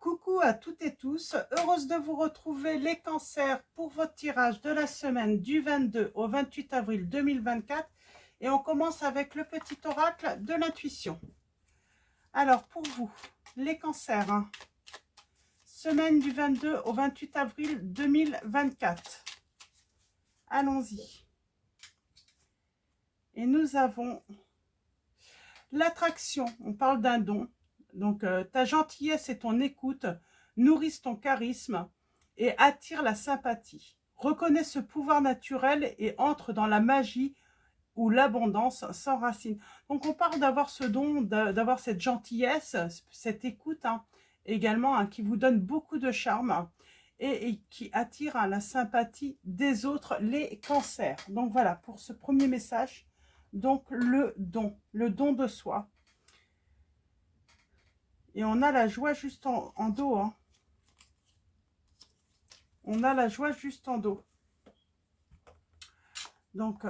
Coucou à toutes et tous, heureuse de vous retrouver les cancers pour votre tirage de la semaine du 22 au 28 avril 2024 et on commence avec le petit oracle de l'intuition. Alors pour vous, les cancers, semaine du 22 au 28 avril 2024, allons-y. Et nous avons l'attraction, on parle d'un don. Donc, ta gentillesse et ton écoute nourrissent ton charisme et attirent la sympathie. Reconnais ce pouvoir naturel et entre dans la magie où l'abondance s'enracine. Donc, on parle d'avoir ce don, d'avoir cette gentillesse, cette écoute également qui vous donne beaucoup de charme et qui attire la sympathie des autres, les cancers. Donc, voilà pour ce premier message. Donc, le don de soi. Et on a la joie juste en dos. On a la joie juste en dos. Donc,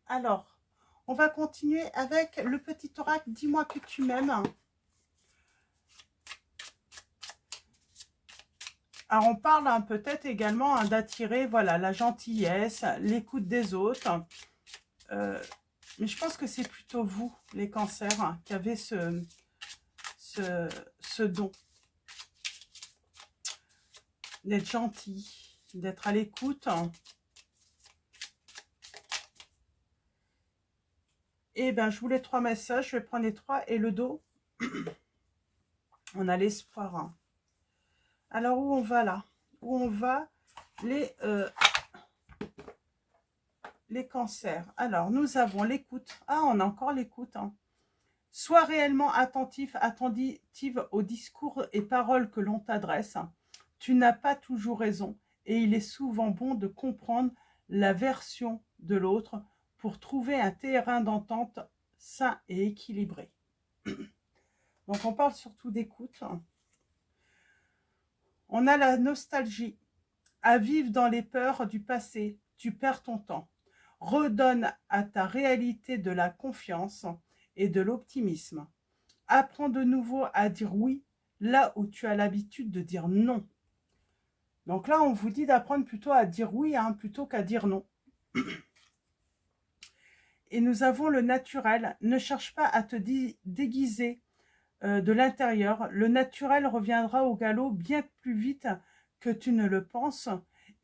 alors, on va continuer avec le petit oracle. Dis-moi que tu m'aimes. Alors, on parle peut-être également d'attirer, voilà, la gentillesse, l'écoute des autres. Mais je pense que c'est plutôt vous, les cancers, qui avez ce don. D'être gentil, d'être à l'écoute. Et bien, je voulais 3 messages, je vais prendre les 3 et le dos. On a l'espoir. Alors, où on va là? Où on va? Les cancers. Alors, nous avons l'écoute. Ah, on a encore l'écoute. Sois réellement attentif, attentive aux discours et paroles que l'on t'adresse. Tu n'as pas toujours raison et il est souvent bon de comprendre la version de l'autre pour trouver un terrain d'entente sain et équilibré. Donc, on parle surtout d'écoute. On a la nostalgie. À vivre dans les peurs du passé, tu perds ton temps. Redonne à ta réalité de la confiance et de l'optimisme. Apprends de nouveau à dire oui là où tu as l'habitude de dire non. Donc là, on vous dit d'apprendre plutôt à dire oui plutôt qu'à dire non. Et nous avons le naturel. Ne cherche pas à te déguiser de l'intérieur. Le naturel reviendra au galop bien plus vite que tu ne le penses.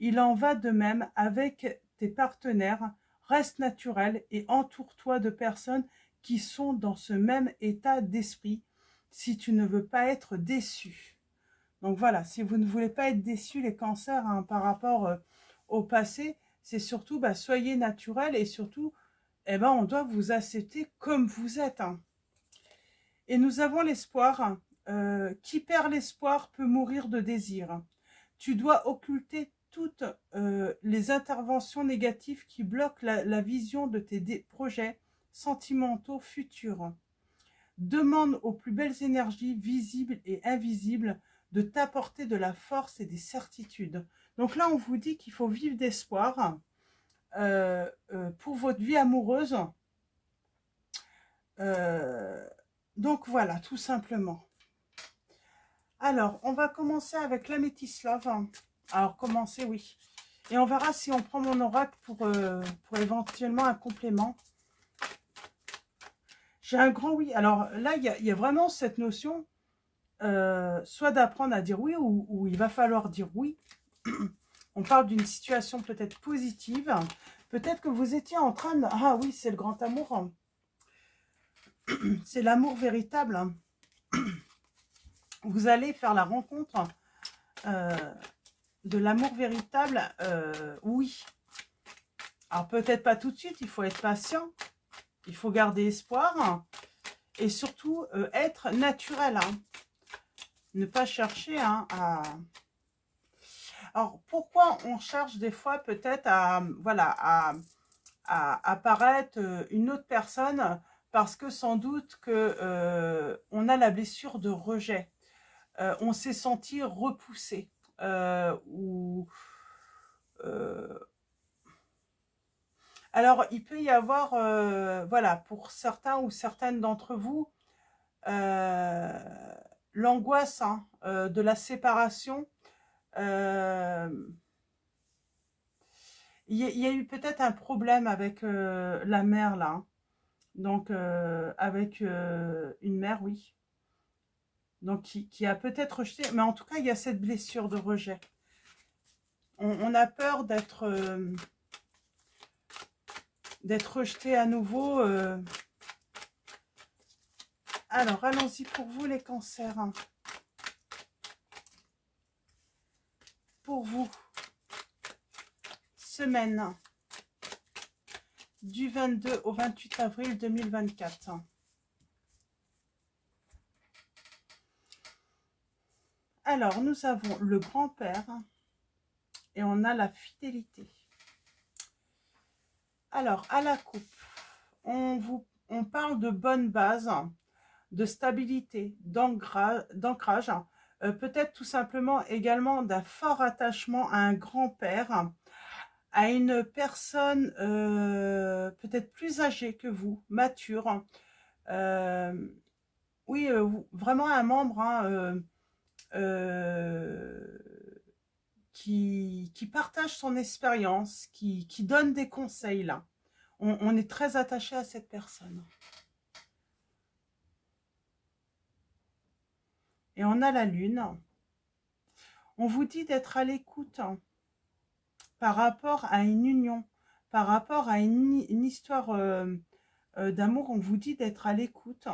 Il en va de même avec tes partenaires. Reste naturel et entoure-toi de personnes qui sont dans ce même état d'esprit si tu ne veux pas être déçu. Donc voilà, si vous ne voulez pas être déçus, les cancers, par rapport au passé, c'est surtout, soyez naturel et surtout, on doit vous accepter comme vous êtes. Et nous avons l'espoir. Qui perd l'espoir peut mourir de désir. Tu dois occulter toutes les interventions négatives qui bloquent la vision de tes projets sentimentaux futurs. Demande aux plus belles énergies visibles et invisibles de t'apporter de la force et des certitudes. Donc là, on vous dit qu'il faut vivre d'espoir pour votre vie amoureuse. Donc voilà, tout simplement. Alors, on va commencer avec l'améthyste love. Alors, commencer, oui. Et on verra si on prend mon oracle pour éventuellement un complément. J'ai un grand oui. Alors là, il y a vraiment cette notion, soit d'apprendre à dire oui, ou il va falloir dire oui. On parle d'une situation peut-être positive. Peut-être que vous étiez en train de... Ah oui, c'est le grand amour. C'est l'amour véritable. Vous allez faire la rencontre de l'amour véritable. Oui. Alors peut-être pas tout de suite, il faut être patient. Il faut garder espoir et surtout être naturel. Ne pas chercher à... Alors, pourquoi on cherche des fois peut-être à apparaître une autre personne? Parce que sans doute que on a la blessure de rejet. On s'est senti repoussé. Alors, il peut y avoir, pour certains ou certaines d'entre vous, l'angoisse hein, de la séparation. Il y a eu peut-être un problème avec la mère là. Hein. Donc avec une mère, oui. Donc qui a peut-être rejeté. Mais en tout cas, il y a cette blessure de rejet. On a peur d'être rejeté à nouveau. Alors, allons-y pour vous les cancers. Hein. Pour vous, semaine du 22 au 28 avril 2024. Alors, nous avons le grand-père et on a la fidélité. Alors, à la coupe, on parle de bonne base, de stabilité, d'ancrage, peut-être tout simplement également d'un fort attachement à un grand-père, à une personne peut-être plus âgée que vous, mature. Oui, vraiment un membre hein, qui partage son expérience, qui donne des conseils là. On est très attaché à cette personne. Et on a la lune. On vous dit d'être à l'écoute par rapport à une union, par rapport à une histoire d'amour. On vous dit d'être à l'écoute.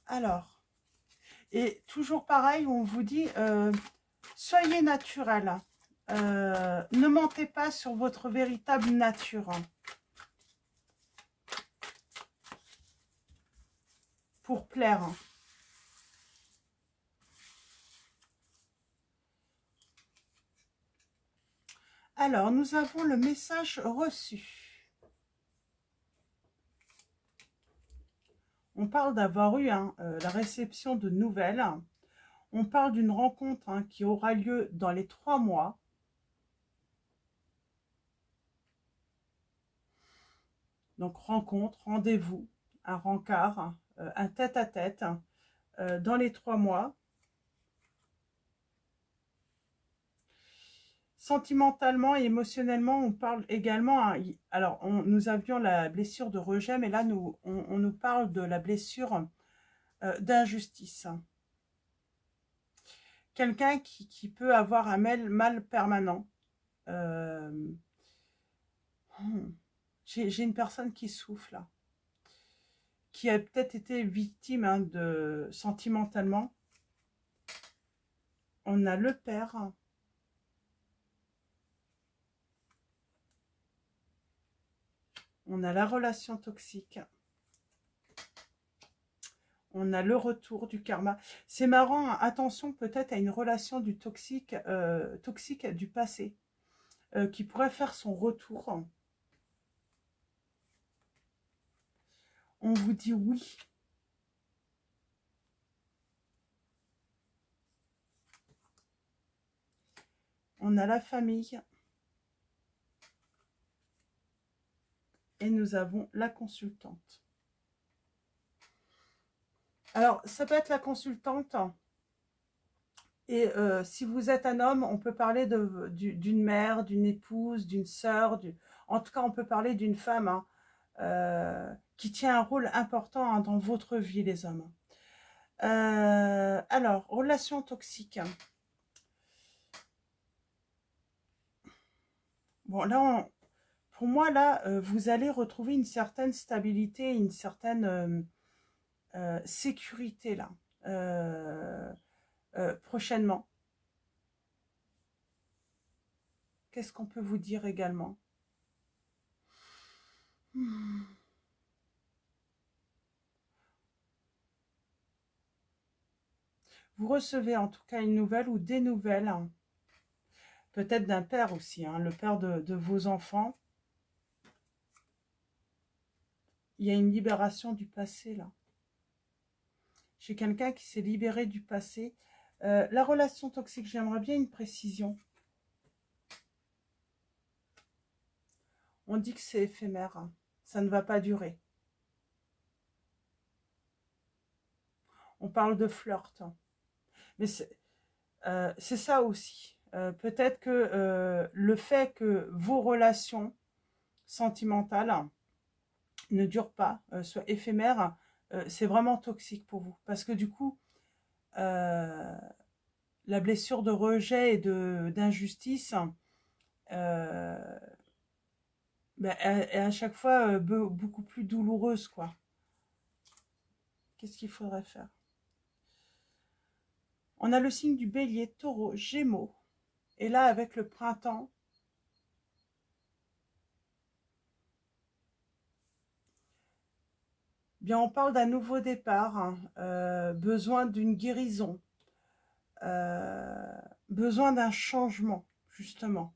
Alors, et toujours pareil, on vous dit, soyez naturel. Ne mentez pas sur votre véritable nature. Pour plaire. Alors, nous avons le message reçu. On parle d'avoir eu la réception de nouvelles. On parle d'une rencontre hein, qui aura lieu dans les 3 mois. Donc, rencontre, rendez-vous, un rencard, un tête-à-tête dans les 3 mois. Sentimentalement et émotionnellement, on parle également... Hein, alors, nous avions la blessure de rejet, mais là, on nous parle de la blessure d'injustice. Quelqu'un qui peut avoir un mal permanent. J'ai une personne qui souffle, là. Qui a peut-être été victime hein, de sentimentalement. On a le père. On a la relation toxique. On a le retour du karma. C'est marrant, hein, attention peut-être à une relation du toxique du passé qui pourrait faire son retour. On vous dit oui. On a la famille. Et nous avons la consultante. Alors, ça peut être la consultante. Et si vous êtes un homme, on peut parler d'une mère, d'une épouse, d'une sœur. En tout cas, on peut parler d'une femme hein, qui tient un rôle important hein, dans votre vie, les hommes. Alors, relation toxique. Bon, là, pour moi, là, vous allez retrouver une certaine stabilité, une certaine sécurité, là, prochainement. Qu'est-ce qu'on peut vous dire également? Vous recevez en tout cas une nouvelle ou des nouvelles, hein. Peut-être d'un père aussi, hein, le père de vos enfants. Il y a une libération du passé, là. J'ai quelqu'un qui s'est libéré du passé. La relation toxique, j'aimerais bien une précision. On dit que c'est éphémère. Hein. ça ne va pas durer. On parle de flirt. Mais c'est ça aussi. Peut-être que le fait que vos relations sentimentales ne durent pas, soient éphémères, c'est vraiment toxique pour vous. Parce que du coup, la blessure de rejet et d'injustice, euh, ben, est à chaque fois beaucoup plus douloureuse, quoi. Qu'est-ce qu'il faudrait faire? On a le signe du bélier, taureau, gémeaux. Et là, avec le printemps, bien, on parle d'un nouveau départ, hein, besoin d'une guérison, euh, besoin d'un changement, justement.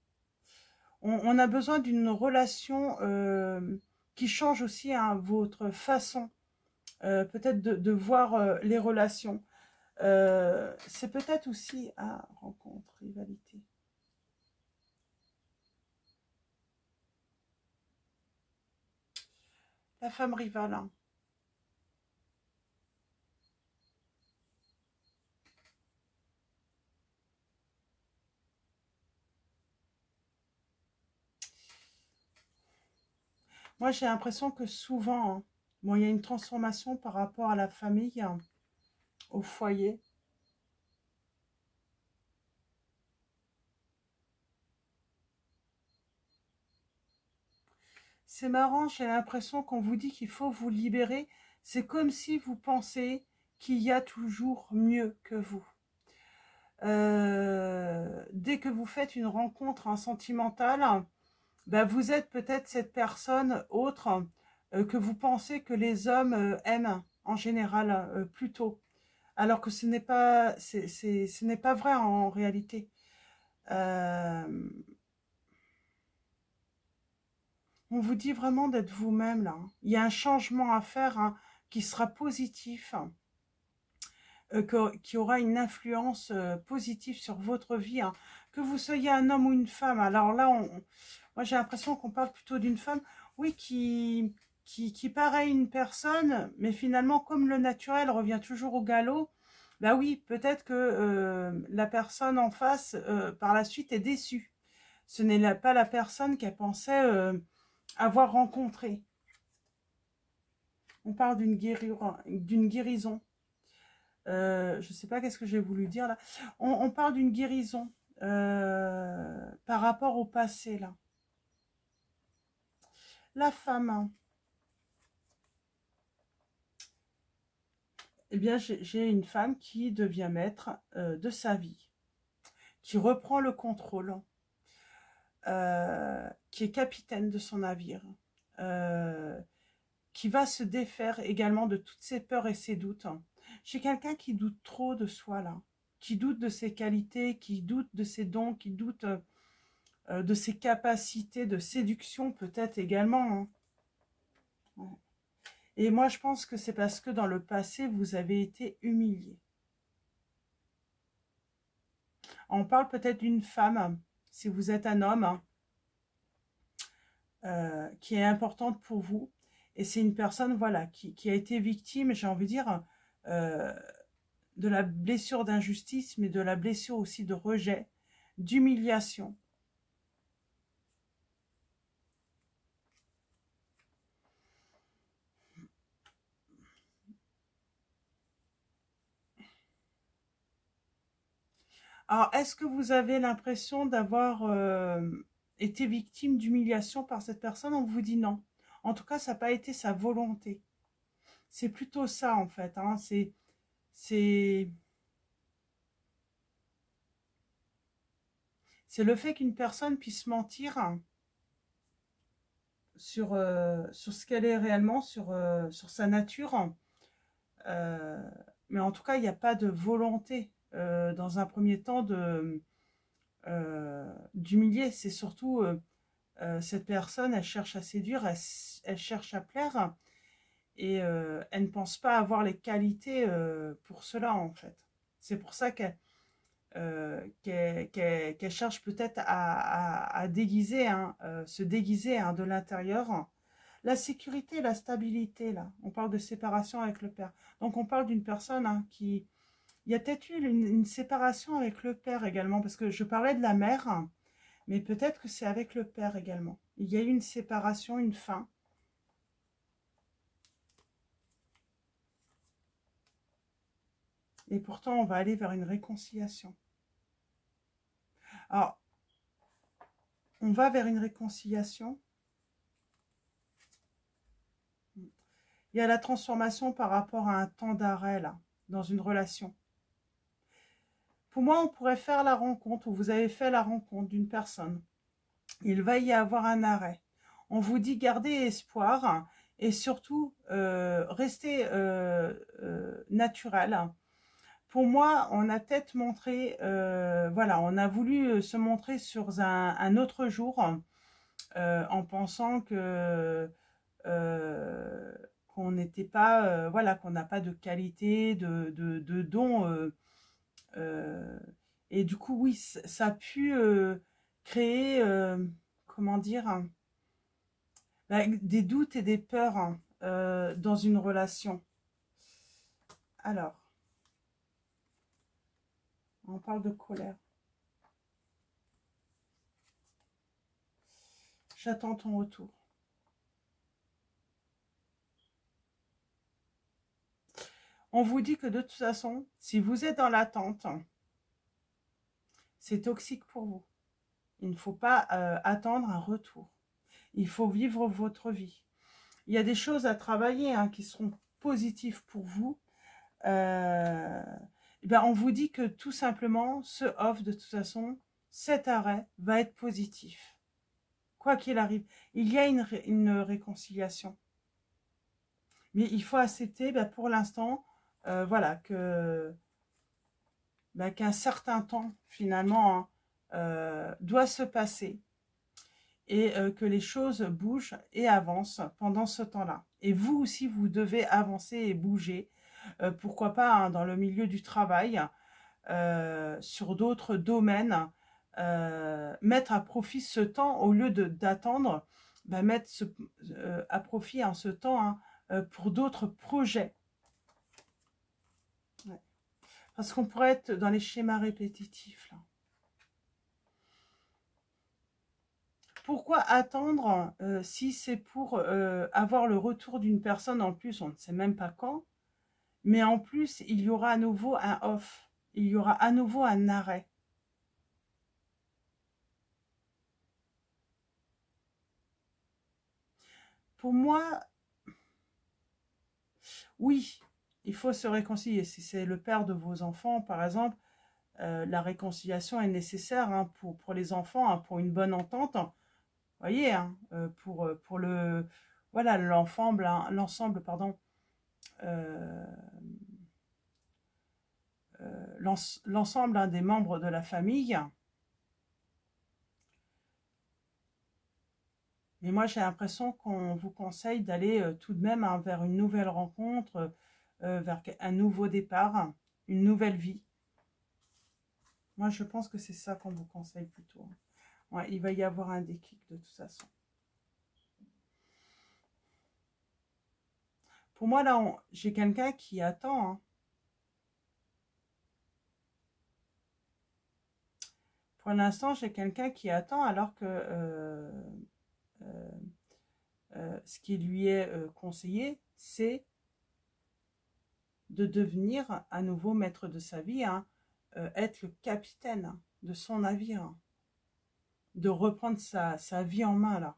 On a besoin d'une relation qui change aussi, hein, votre façon peut-être de voir les relations. C'est peut-être aussi rencontre, rivalité. La femme rivale, hein. Moi, j'ai l'impression que souvent, hein, bon, il y a une transformation par rapport à la famille, hein, au foyer. C'est marrant, j'ai l'impression qu'on vous dit qu'il faut vous libérer. C'est comme si vous pensez qu'il y a toujours mieux que vous. Dès que vous faites une rencontre, sentimentale, bah, vous êtes peut-être cette personne autre que vous pensez que les hommes aiment en général plutôt. Alors que ce n'est pas vrai en réalité. Euh, on vous dit vraiment d'être vous-même là, hein. Il y a un changement à faire, hein, qui sera positif, qui aura une influence positive sur votre vie, hein. Que vous soyez un homme ou une femme. Alors là, moi j'ai l'impression qu'on parle plutôt d'une femme, oui, qui paraît une personne, mais finalement, comme le naturel revient toujours au galop, bah oui, peut-être que la personne en face, par la suite, est déçue. Ce n'est pas la personne qu'elle pensait avoir rencontrée. On parle d'une guérison. Je ne sais pas qu'est-ce que j'ai voulu dire là. On parle d'une guérison par rapport au passé là. La femme, eh bien j'ai une femme qui devient maître de sa vie, qui reprend le contrôle, qui est capitaine de son navire, euh, qui va se défaire également de toutes ses peurs et ses doutes. J'ai quelqu'un qui doute trop de soi là, qui doute de ses qualités, qui doute de ses dons, qui doute de ses capacités de séduction peut-être également, hein. Ouais. Et moi je pense que c'est parce que dans le passé vous avez été humilié. On parle peut-être d'une femme, si vous êtes un homme, hein, qui est importante pour vous. Et c'est une personne, voilà, qui a été victime, j'ai envie de dire, euh, de la blessure d'injustice, mais de la blessure aussi de rejet, d'humiliation. Alors, est-ce que vous avez l'impression d'avoir été victime d'humiliation par cette personne? On vous dit non. En tout cas, ça n'a pas été sa volonté. C'est plutôt ça, en fait, hein. C'est, c'est le fait qu'une personne puisse mentir sur ce qu'elle est réellement, sur sa nature. Euh, mais en tout cas, il n'y a pas de volonté, dans un premier temps, d'humilier. C'est surtout cette personne, elle cherche à séduire, elle cherche à plaire, et elle ne pense pas avoir les qualités pour cela, en fait. C'est pour ça qu'elle cherche peut-être à déguiser, hein, se déguiser, hein, de l'intérieur. la sécurité, la stabilité, là. On parle de séparation avec le père. Donc, on parle d'une personne hein, qui... Il y a peut-être eu une séparation avec le père également, parce que je parlais de la mère, hein, mais peut-être que c'est avec le père également. Il y a eu une séparation, une fin. Et pourtant, on va aller vers une réconciliation. Alors, on va vers une réconciliation. Il y a la transformation par rapport à un temps d'arrêt, là, dans une relation. Pour moi, on pourrait faire la rencontre, ou vous avez fait la rencontre d'une personne. Il va y avoir un arrêt. On vous dit gardez espoir et surtout restez naturel. Pour moi, on a peut-être montré, voilà, on a voulu se montrer sur un autre jour en pensant que qu'on n'était pas, voilà, qu'on n'a pas de qualité, de dons. Et du coup, oui, ça a pu créer, comment dire, des doutes et des peurs hein, dans une relation. Alors, on parle de colère. J'attends ton retour. On vous dit que de toute façon, si vous êtes dans l'attente, c'est toxique pour vous. Il ne faut pas attendre un retour. Il faut vivre votre vie. Il y a des choses à travailler hein, qui seront positives pour vous. Ben on vous dit que tout simplement, ce off, de toute façon, cet arrêt va être positif. Quoi qu'il arrive, il y a une réconciliation. Mais il faut accepter ben, pour l'instant, voilà, ben, qu'un certain temps, finalement, hein, doit se passer et que les choses bougent et avancent pendant ce temps-là. Et vous aussi, vous devez avancer et bouger. Pourquoi pas hein, dans le milieu du travail, sur d'autres domaines, mettre à profit ce temps au lieu d'attendre, bah, mettre à profit hein, ce temps hein, pour d'autres projets. Ouais. Parce qu'on pourrait être dans les schémas répétitifs. Là. Pourquoi attendre si c'est pour avoir le retour d'une personne en plus, on ne sait même pas quand, mais en plus, il y aura à nouveau un off, il y aura à nouveau un arrêt. Pour moi, oui, il faut se réconcilier. Si c'est le père de vos enfants, par exemple, la réconciliation est nécessaire hein, pour les enfants, hein, pour une bonne entente. Vous voyez, hein, pour le voilà l'ensemble, hein, pardon, euh, l'ensemble hein, des membres de la famille. Mais moi, j'ai l'impression qu'on vous conseille d'aller tout de même hein, vers une nouvelle rencontre, vers un nouveau départ, une nouvelle vie. Moi, je pense que c'est ça qu'on vous conseille plutôt. Ouais, il va y avoir un déclic de toute façon. Pour moi, là, j'ai quelqu'un qui attend. Hein. Pour l'instant, j'ai quelqu'un qui attend alors que ce qui lui est conseillé, c'est de devenir à nouveau maître de sa vie, hein, être le capitaine hein, de son navire, hein, de reprendre sa vie en main, là.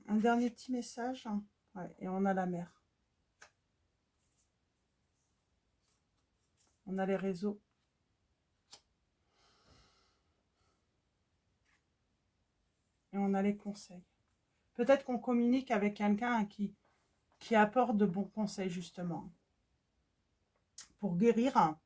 Un dernier petit message, hein. Ouais, et on a la mer. On a les réseaux. Et on a les conseils. Peut-être qu'on communique avec quelqu'un qui apporte de bons conseils, justement. Pour guérir. Hein.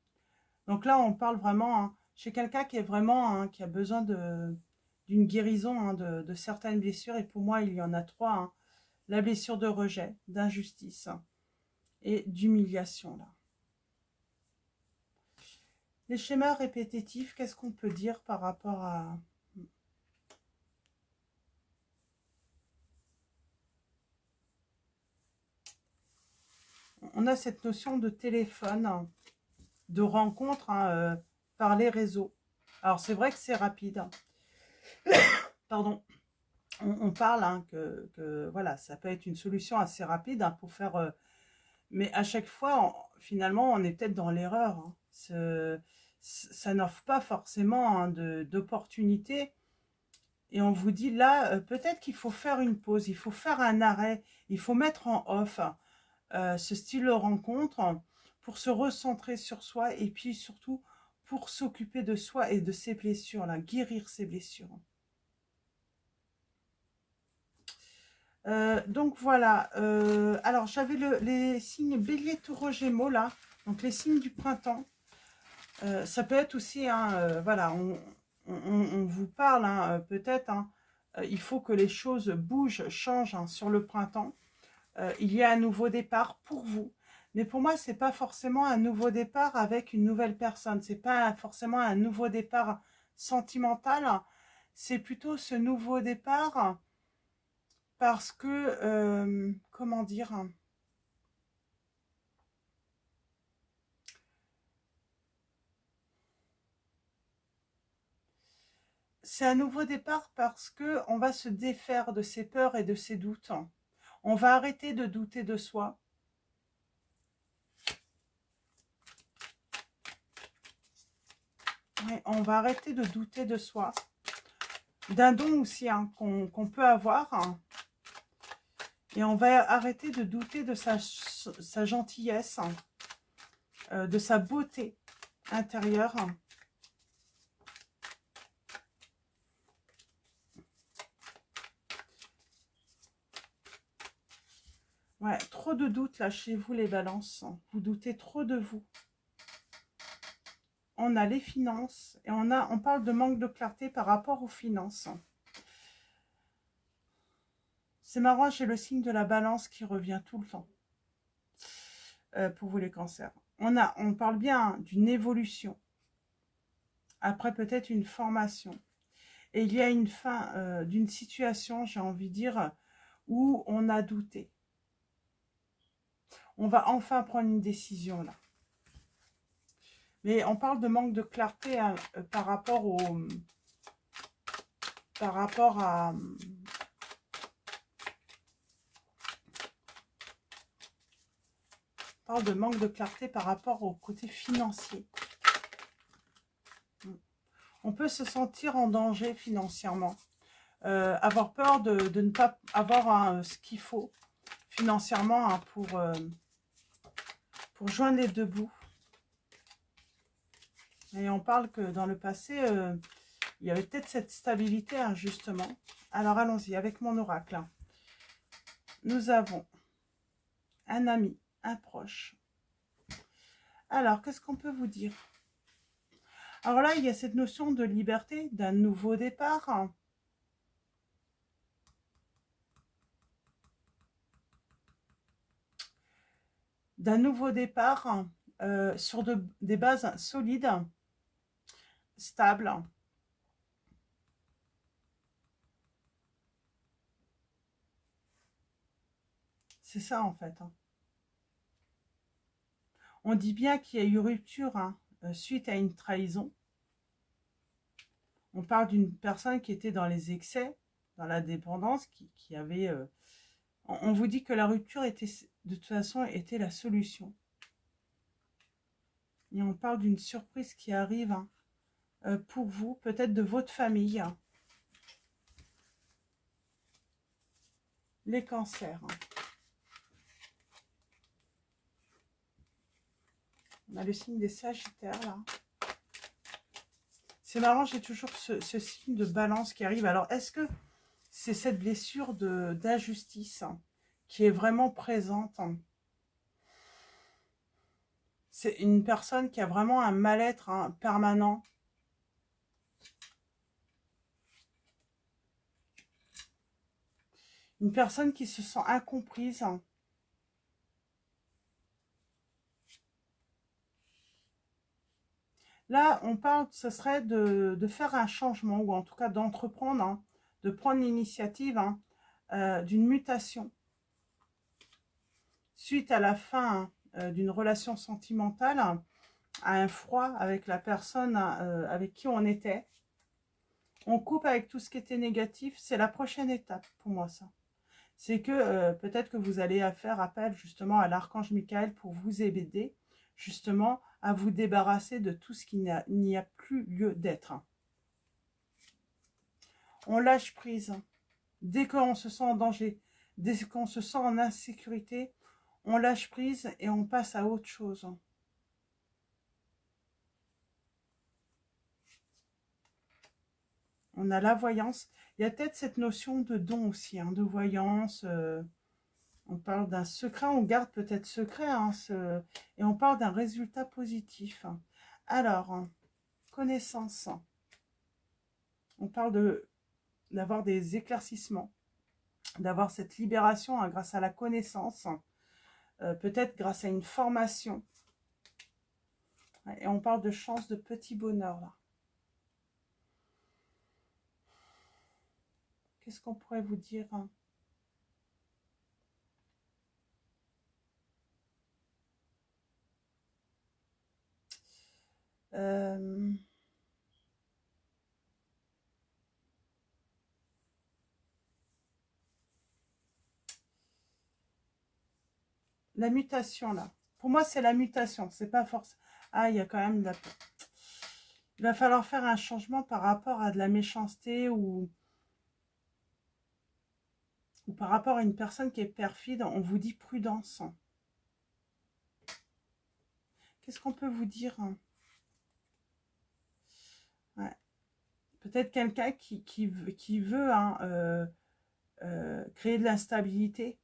Donc là, on parle vraiment hein, chez quelqu'un qui est vraiment, hein, qui a besoin d'une guérison hein, de certaines blessures. Et pour moi, il y en a trois. Hein. La blessure de rejet, d'injustice hein, et d'humiliation. Là. Les schémas répétitifs, qu'est-ce qu'on peut dire par rapport à... on a cette notion de téléphone, de rencontre par les réseaux. Alors, c'est vrai que c'est rapide. Pardon. On parle que voilà, ça peut être une solution assez rapide pour faire... mais à chaque fois, finalement, on est peut-être dans l'erreur. Ça n'offre pas forcément d'opportunités. Et on vous dit là, peut-être qu'il faut faire une pause, il faut faire un arrêt, il faut mettre en off ce style de rencontre pour se recentrer sur soi et puis surtout pour s'occuper de soi et de ses blessures, là, guérir ses blessures. Donc voilà, alors j'avais les signes Bélier, Taureau, Gémeaux là, donc les signes du printemps. Ça peut être aussi, voilà, on vous parle peut-être, il faut que les choses bougent, changent sur le printemps. Il y a un nouveau départ pour vous. Mais pour moi, c'est pas forcément un nouveau départ avec une nouvelle personne. C'est pas forcément un nouveau départ sentimental. C'est plutôt ce nouveau départ parce que, comment dire, c'est un nouveau départ parce que on va se défaire de ses peurs et de ses doutes. On va arrêter de douter de soi. Ouais, on va arrêter de douter de soi. D'un don aussi qu'on peut avoir. Et on va arrêter de douter de sa gentillesse, de sa beauté intérieure. Ouais, trop de doutes là chez vous les balances. Vous doutez trop de vous. On a les finances et on parle de manque de clarté par rapport aux finances. C'est marrant, j'ai le signe de la balance qui revient tout le temps pour vous les cancers. On parle bien d'une évolution. Après peut-être une formation. Et il y a une fin d'une situation, j'ai envie de dire, où on a douté. On va enfin prendre une décision là. Mais on parle de manque de clarté par rapport à... On parle de manque de clarté par rapport au côté financier. On peut se sentir en danger financièrement. Avoir peur de ne pas avoir ce qu'il faut financièrement pour joindre les deux bouts. Et on parle que dans le passé, il y avait peut-être cette stabilité, justement. Alors allons-y avec mon oracle. Nous avons un ami, un proche. Alors, qu'est-ce qu'on peut vous dire? Alors là, il y a cette notion de liberté, d'un nouveau départ. D'un nouveau départ sur des bases solides, stables. C'est ça en fait. On dit bien qu'il y a eu rupture suite à une trahison. On parle d'une personne qui était dans les excès, dans la dépendance, qui avait... on vous dit que la rupture était, de toute façon, était la solution. Et on parle d'une surprise qui arrive pour vous, peut-être de votre famille. Les cancers. On a le signe des Sagittaires, là. C'est marrant, j'ai toujours ce signe de balance qui arrive. Alors, est-ce que c'est cette blessure d'injustice qui est vraiment présente? C'est une personne qui a vraiment un mal-être permanent. Une personne qui se sent incomprise. Là, on parle, ce serait de faire un changement, ou en tout cas d'entreprendre, de prendre l'initiative d'une mutation. Suite à la fin d'une relation sentimentale, à un froid avec la personne avec qui on était. On coupe avec tout ce qui était négatif. C'est la prochaine étape pour moi, ça. C'est que peut-être que vous allez faire appel justement à l'archange Michael pour vous aider justement à vous débarrasser de tout ce qui n'y a plus lieu d'être. On lâche prise. Dès qu'on se sent en danger, dès qu'on se sent en insécurité, on lâche prise et on passe à autre chose. On a la voyance. Il y a peut-être cette notion de don aussi, hein, de voyance. On parle d'un secret, on garde peut-être secret, hein, et on parle d'un résultat positif. Alors, connaissance. On parle d'avoir des éclaircissements, d'avoir cette libération, hein, grâce à la connaissance, peut-être grâce à une formation. Et on parle de chance, de petit bonheur, là. Qu'est-ce qu'on pourrait vous dire, hein? La mutation, là. Pour moi, c'est la mutation. C'est pas forcément... Ah, il y a quand même... Il va falloir faire un changement par rapport à de la méchanceté ou par rapport à une personne qui est perfide. On vous dit prudence. Qu'est-ce qu'on peut vous dire? Ouais. Peut-être quelqu'un qui veut hein, créer de l'instabilité.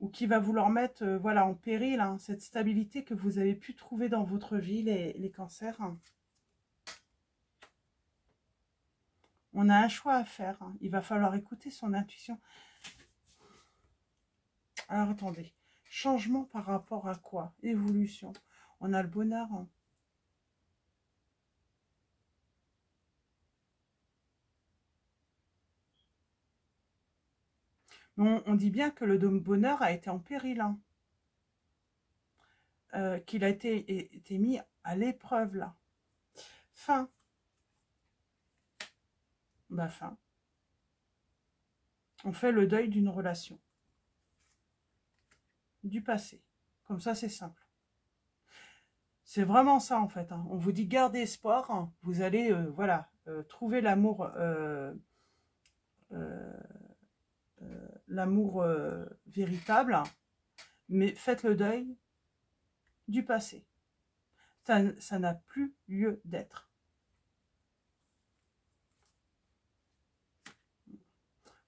Ou qui va vouloir mettre voilà, en péril hein, cette stabilité que vous avez pu trouver dans votre vie, les cancers. On a un choix à faire. Hein. Il va falloir écouter son intuition. Alors, attendez. Changement par rapport à quoi? Évolution. On a le bonheur. Hein. On dit bien que le bonheur a été en péril. Hein. Qu'il a été mis à l'épreuve, là. Fin. Bah, fin. On fait le deuil d'une relation. Du passé. Comme ça, c'est simple. C'est vraiment ça, en fait. Hein. On vous dit, gardez espoir. Hein. Vous allez, voilà, trouver l'amour véritable. Mais faites le deuil du passé. Ça n'a plus lieu d'être.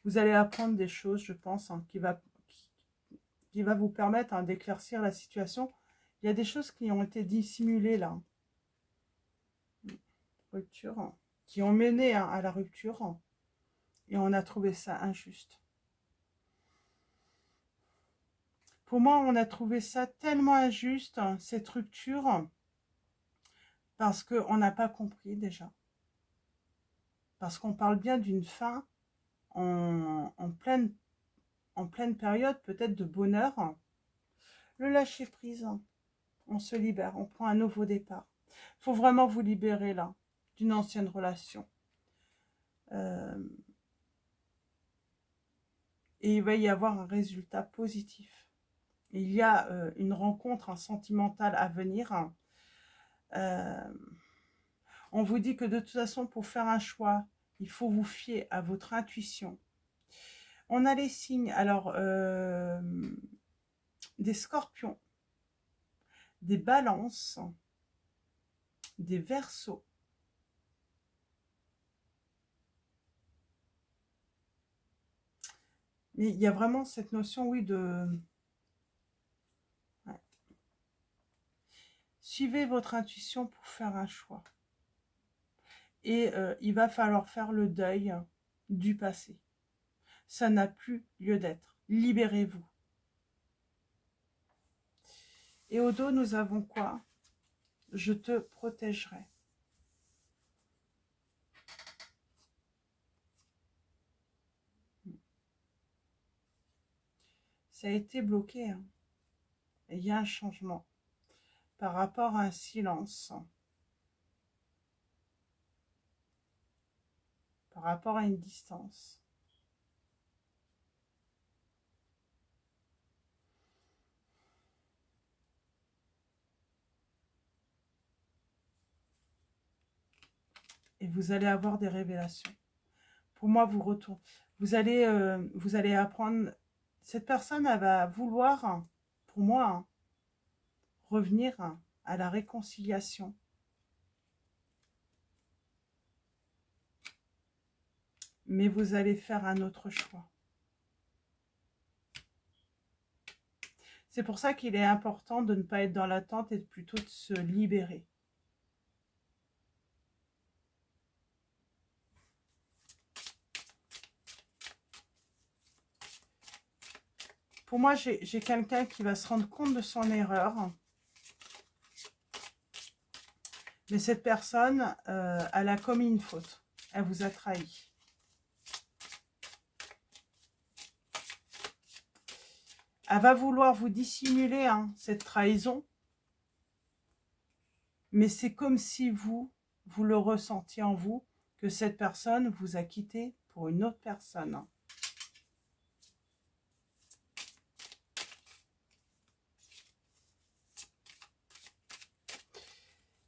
Vous allez apprendre des choses, je pense, hein, qui va vous permettre hein, d'éclaircir la situation. Il y a des choses qui ont été dissimulées là. Rupture. Hein, qui ont mené hein, à la rupture. Hein, et on a trouvé ça injuste. Pour moi, on a trouvé ça tellement injuste, hein, cette rupture, parce qu'on n'a pas compris déjà. Parce qu'on parle bien d'une fin en pleine période, peut-être de bonheur. Le lâcher prise, on se libère, on prend un nouveau départ. Il faut vraiment vous libérer là, d'une ancienne relation. Et il va y avoir un résultat positif. Il y a une rencontre sentimentale à venir. On vous dit que de toute façon, pour faire un choix, il faut vous fier à votre intuition. On a les signes, alors, des scorpions, des balances, des verseaux. Mais il y a vraiment cette notion, oui, de... Ouais. Suivez votre intuition pour faire un choix. Et il va falloir faire le deuil du passé. Ça n'a plus lieu d'être. Libérez-vous. Et au dos, nous avons quoi? Je te protégerai. ça a été bloqué. Hein. Et il y a un changement par rapport à un silence. Par rapport à une distance. Et vous allez avoir des révélations. Pour moi, vous allez apprendre. Cette personne, elle va vouloir, pour moi, hein, revenir à la réconciliation. Mais vous allez faire un autre choix. C'est pour ça qu'il est important de ne pas être dans l'attente et plutôt de se libérer. Pour moi, j'ai quelqu'un qui va se rendre compte de son erreur. Mais cette personne, elle a commis une faute. Elle vous a trahi. Elle va vouloir vous dissimuler cette trahison. Mais c'est comme si vous le ressentiez en vous, que cette personne vous a quitté pour une autre personne.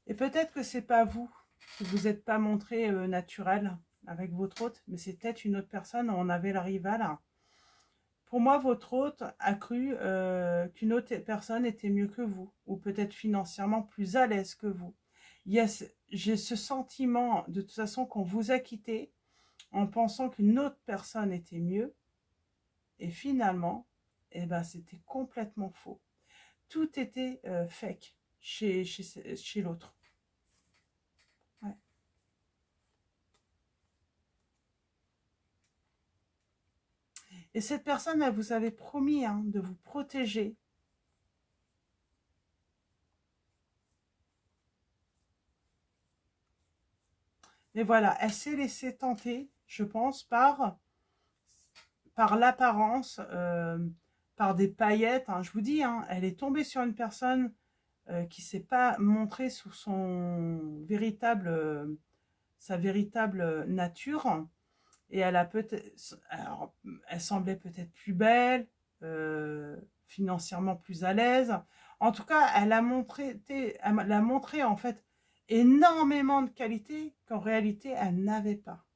Et peut-être que c'est pas vous, que vous n'êtes pas montré naturel avec votre hôte, mais c'est peut-être une autre personne, on avait la rivale. Pour moi, votre hôte a cru qu'une autre personne était mieux que vous, ou peut-être financièrement plus à l'aise que vous. J'ai ce sentiment, de toute façon, qu'on vous a quitté en pensant qu'une autre personne était mieux, et finalement, eh ben, c'était complètement faux. Tout était fake chez l'autre. Ouais. Et cette personne, elle vous avait promis de vous protéger. Mais voilà, elle s'est laissée tenter, je pense, par l'apparence, par des paillettes. Je vous dis, elle est tombée sur une personne qui ne s'est pas montrée sous sa véritable nature. Et elle a peut-être, alors, elle semblait peut-être plus belle, financièrement plus à l'aise. En tout cas, elle a montré en fait énormément de qualités qu'en réalité elle n'avait pas.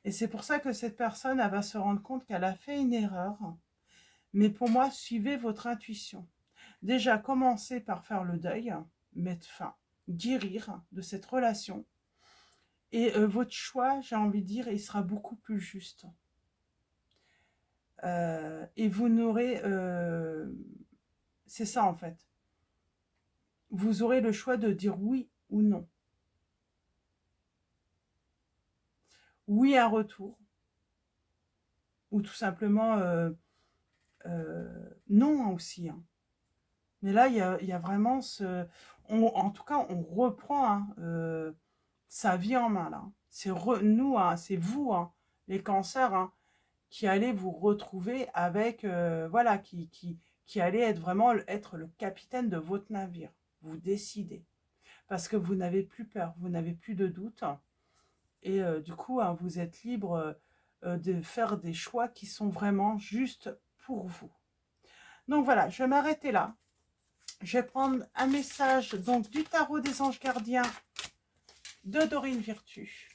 Et c'est pour ça que cette personne, elle va se rendre compte qu'elle a fait une erreur. Mais pour moi, suivez votre intuition. Déjà, commencez par faire le deuil, mettre fin, guérir de cette relation. Et votre choix, j'ai envie de dire, il sera beaucoup plus juste. Et vous n'aurez... c'est ça en fait. Vous aurez le choix de dire oui ou non. Oui à un retour. Ou tout simplement non aussi. Mais là, il y a vraiment ce... en tout cas, on reprend sa vie en main. Là. C'est nous, c'est vous, les cancers, qui allez vous retrouver avec... voilà, qui allez être vraiment être le capitaine de votre navire. Vous décidez. Parce que vous n'avez plus peur, vous n'avez plus de doute. Et du coup, vous êtes libre de faire des choix qui sont vraiment justes pour vous. Donc voilà, je vais m'arrêter là. Je vais prendre un message donc du tarot des anges gardiens de Dorine Virtue.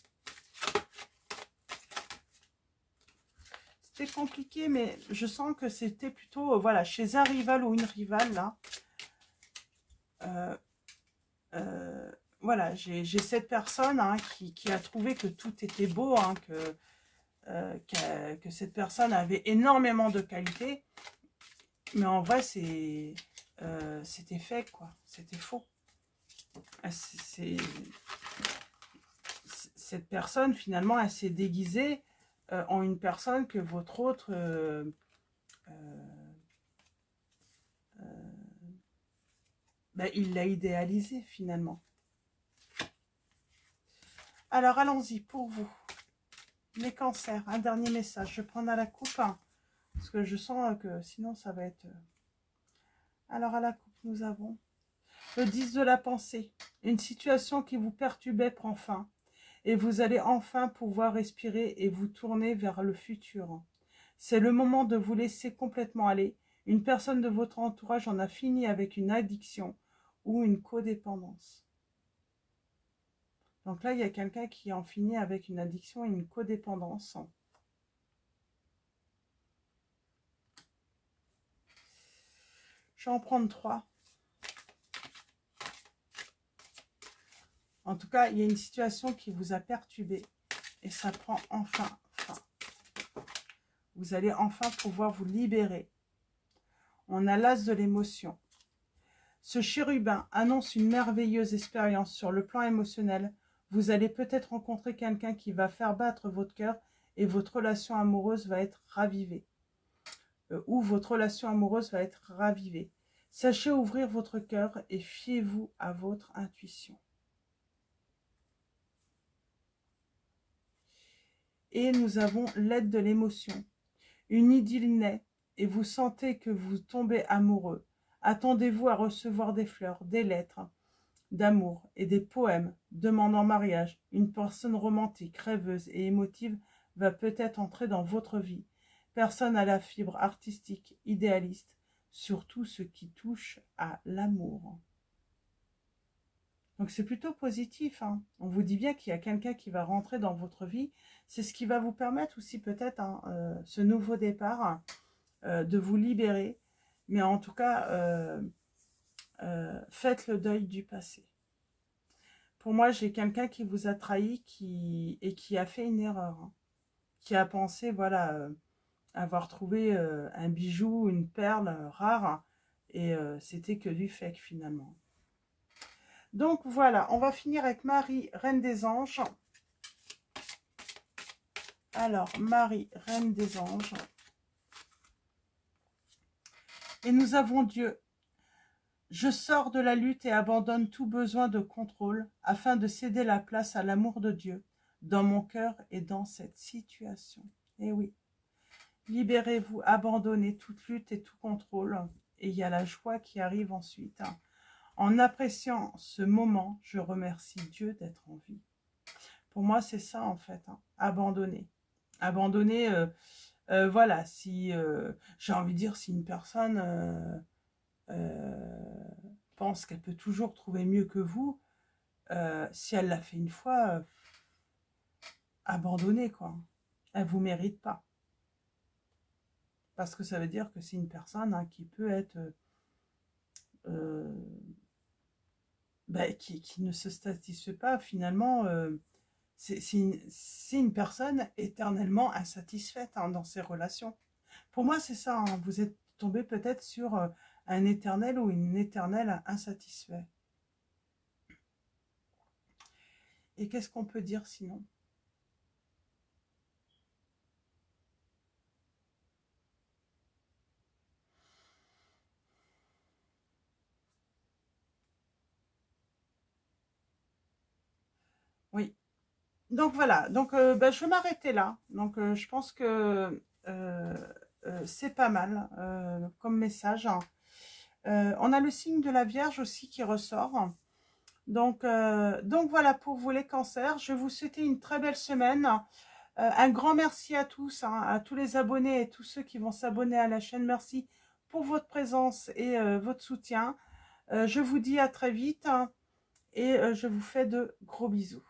C'était compliqué, mais je sens que c'était plutôt voilà, chez un rival ou une rivale là. Voilà, j'ai cette personne qui a trouvé que tout était beau, que cette personne avait énormément de qualité, mais en vrai c'était fake quoi, c'était faux. Cette personne finalement elle s'est déguisée en une personne que votre autre ben, il l'a idéalisée finalement. Alors allons-y pour vous les cancers, un dernier message, je prends à la coupe Parce que je sens que sinon ça va être... Alors à la coupe, nous avons le 10 de la pensée. Une situation qui vous perturbait prend fin. Et vous allez enfin pouvoir respirer et vous tourner vers le futur. C'est le moment de vous laisser complètement aller. Une personne de votre entourage en a fini avec une addiction ou une codépendance. Donc là, il y a quelqu'un qui en finit avec une addiction et une codépendance. Je vais en prendre 3. En tout cas, il y a une situation qui vous a perturbé et ça prend enfin fin. Vous allez enfin pouvoir vous libérer. On a l'as de l'émotion. Ce chérubin annonce une merveilleuse expérience sur le plan émotionnel. Vous allez peut-être rencontrer quelqu'un qui va faire battre votre cœur et votre relation amoureuse va être ravivée. Ou votre relation amoureuse va être ravivée. Sachez ouvrir votre cœur et fiez-vous à votre intuition. Et nous avons l'aide de l'émotion. Une idylle naît et vous sentez que vous tombez amoureux. Attendez-vous à recevoir des fleurs, des lettres d'amour et des poèmes demandant mariage. Une personne romantique, rêveuse et émotive va peut-être entrer dans votre vie. Personne à la fibre artistique, idéaliste, surtout ce qui touche à l'amour. Donc c'est plutôt positif, hein. On vous dit bien qu'il y a quelqu'un qui va rentrer dans votre vie. C'est ce qui va vous permettre aussi peut-être, hein, ce nouveau départ, de vous libérer. Mais en tout cas, faites le deuil du passé. Pour moi, j'ai quelqu'un qui vous a trahi et qui a fait une erreur. Hein, qui a pensé, voilà, avoir trouvé un bijou, une perle rare. Et c'était que du fake finalement. Donc voilà, on va finir avec Marie, Reine des Anges. Alors, Marie, Reine des Anges. Et nous avons Dieu. Je sors de la lutte et abandonne tout besoin de contrôle afin de céder la place à l'amour de Dieu dans mon cœur et dans cette situation. Eh oui, libérez-vous, abandonnez toute lutte et tout contrôle. Et il y a la joie qui arrive ensuite. En appréciant ce moment, je remercie Dieu d'être en vie. Pour moi, c'est ça en fait, hein. Abandonner. Abandonner, voilà, si, j'ai envie de dire, si une personne pense qu'elle peut toujours trouver mieux que vous, si elle l'a fait une fois, abandonnez, quoi. Elle ne vous mérite pas. Parce que ça veut dire que c'est une personne, hein, qui peut être... qui ne se satisfait pas finalement. C'est une personne éternellement insatisfaite, hein, dans ses relations. Pour moi, c'est ça. Hein, vous êtes tombé peut-être sur un éternel ou une éternelle insatisfait. Et qu'est-ce qu'on peut dire sinon? Oui. Donc voilà, donc je vais m'arrêter là. Donc je pense que c'est pas mal comme message. On a le signe de la Vierge aussi qui ressort. Donc voilà pour vous les cancers. Je vais vous souhaiter une très belle semaine. Un grand merci à tous, hein, à tous les abonnés et tous ceux qui vont s'abonner à la chaîne. Merci pour votre présence et votre soutien. Je vous dis à très vite, hein, et je vous fais de gros bisous.